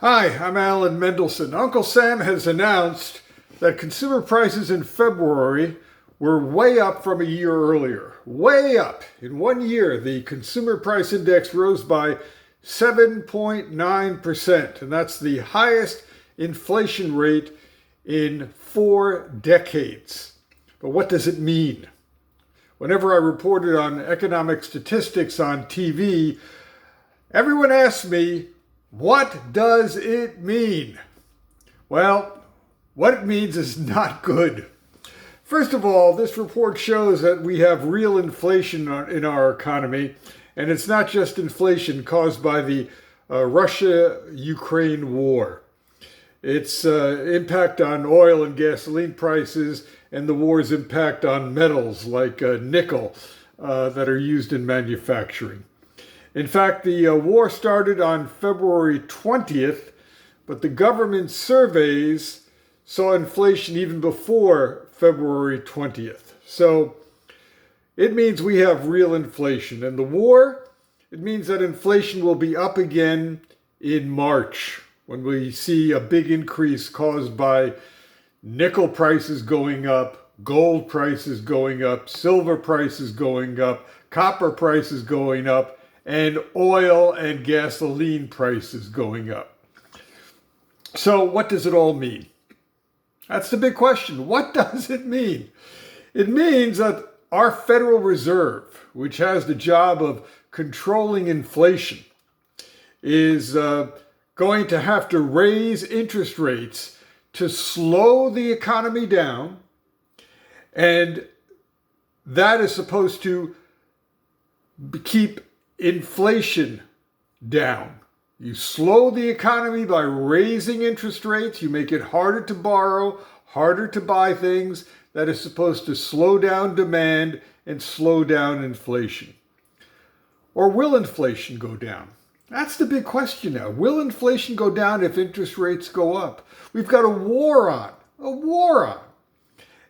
Hi, I'm Alan Mendelson. Uncle Sam has announced that consumer prices in February were way up from a year earlier. Way up. In 1 year, the consumer price index rose by 7.9%, and that's the highest inflation rate in 4 decades. But what does it mean? Whenever I reported on economic statistics on TV, everyone asked me, what does it mean? Well, what it means is not good. First of all, this report shows that we have real inflation in our economy, and it's not just inflation caused by the Russia-Ukraine war. Its impact on oil and gasoline prices and the war's impact on metals like nickel that are used in manufacturing. In fact, the war started on February 20th, but the government surveys saw inflation even before February 20th. So it means we have real inflation. And the war, it means that inflation will be up again in March when we see a big increase caused by nickel prices going up, gold prices going up, silver prices going up, copper prices going up, and oil and gasoline prices going up. So what does it all mean? That's the big question. What does it mean? It means that our Federal Reserve, which has the job of controlling inflation, is going to have to raise interest rates to slow the economy down, and that is supposed to keep inflation down. You slow the economy by raising interest rates. You make it harder to borrow, harder to buy things. That is supposed to slow down demand and slow down inflation. Or will inflation go down? That's the big question now. Will inflation go down if interest rates go up? We've got a war on.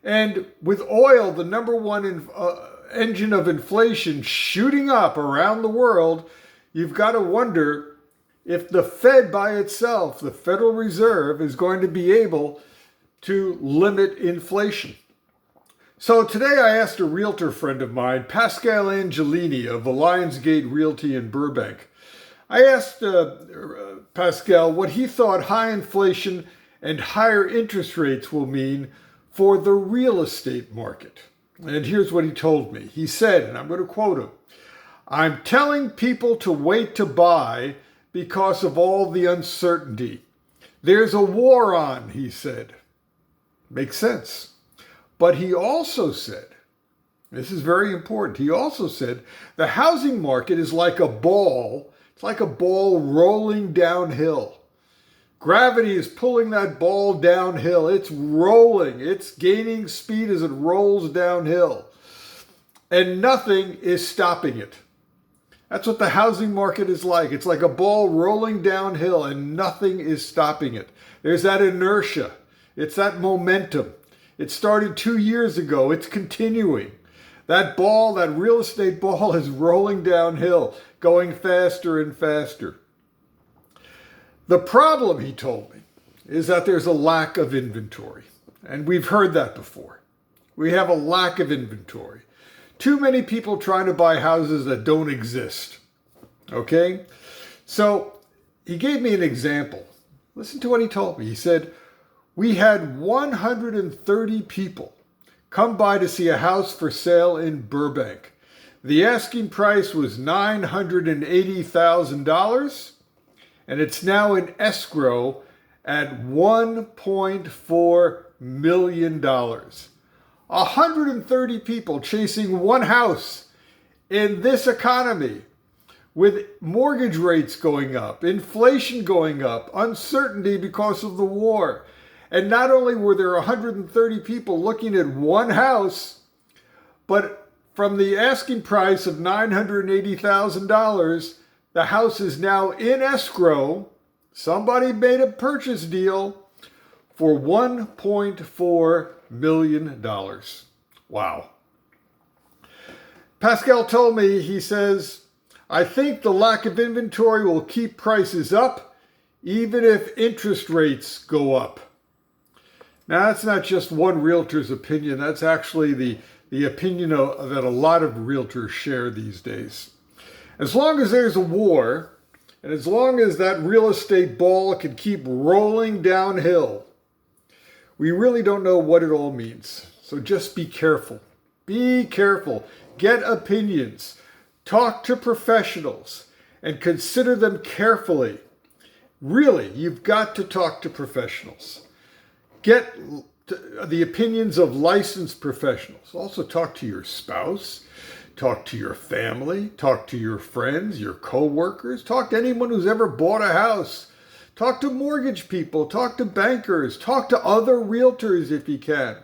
And with oil, the number one engine of inflation shooting up around the world, you've got to wonder if the Fed by itself, the Federal Reserve, is going to be able to limit inflation. So today I asked a realtor friend of mine, Pascal Angelini of Lyonsgate Realty in Burbank. I asked Pascal what he thought high inflation and higher interest rates will mean for the real estate market. And here's what he told me. He said, and I'm going to quote him, "I'm telling people to wait to buy because of all the uncertainty. There's a war on," he said. Makes sense. But he also said, this is very important, he also said, the housing market is like a ball. It's like a ball rolling downhill. Gravity is pulling that ball downhill. It's rolling. It's gaining speed as it rolls downhill. And nothing is stopping it. That's what the housing market is like. It's like a ball rolling downhill and nothing is stopping it. There's that inertia. It's that momentum. It started 2 years ago. It's continuing. That ball, that real estate ball, is rolling downhill, going faster and faster. The problem, he told me, is that there's a lack of inventory. And we've heard that before. We have a lack of inventory. Too many people trying to buy houses that don't exist. Okay? So he gave me an example. Listen to what he told me. He said, we had 130 people come by to see a house for sale in Burbank. The asking price was $980,000. And it's now in escrow at $1.4 million. 130 people chasing one house in this economy with mortgage rates going up, inflation going up, uncertainty because of the war. And not only were there 130 people looking at one house, but from the asking price of $980,000, the house is now in escrow. Somebody made a purchase deal for $1.4 million. Wow. Pascal told me, he says, I think the lack of inventory will keep prices up even if interest rates go up. Now, that's not just one realtor's opinion. That's actually the opinion that a lot of realtors share these days. As long as there's a war, and as long as that real estate ball can keep rolling downhill, we really don't know what it all means. So just be careful. Be careful. Get opinions. Talk to professionals and consider them carefully. Really, you've got to talk to professionals. Get the opinions of licensed professionals. Also talk to your spouse, talk to your family, talk to your friends, your co-workers, talk to anyone who's ever bought a house. Talk to mortgage people, talk to bankers, talk to other realtors if you can.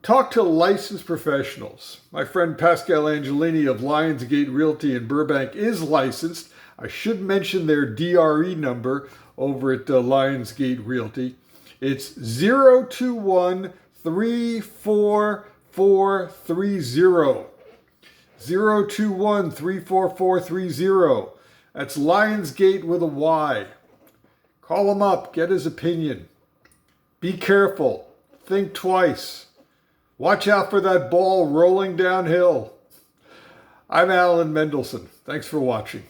Talk to licensed professionals. My friend Pascal Angelini of Lyonsgate Realty in Burbank is licensed. I should mention their DRE number over at Lyonsgate Realty. It's 021-344-330. 021-344-330. That's Lyonsgate with a Y. Call him up. Get his opinion. Be careful. Think twice. Watch out for that ball rolling downhill. I'm Alan Mendelson. Thanks for watching.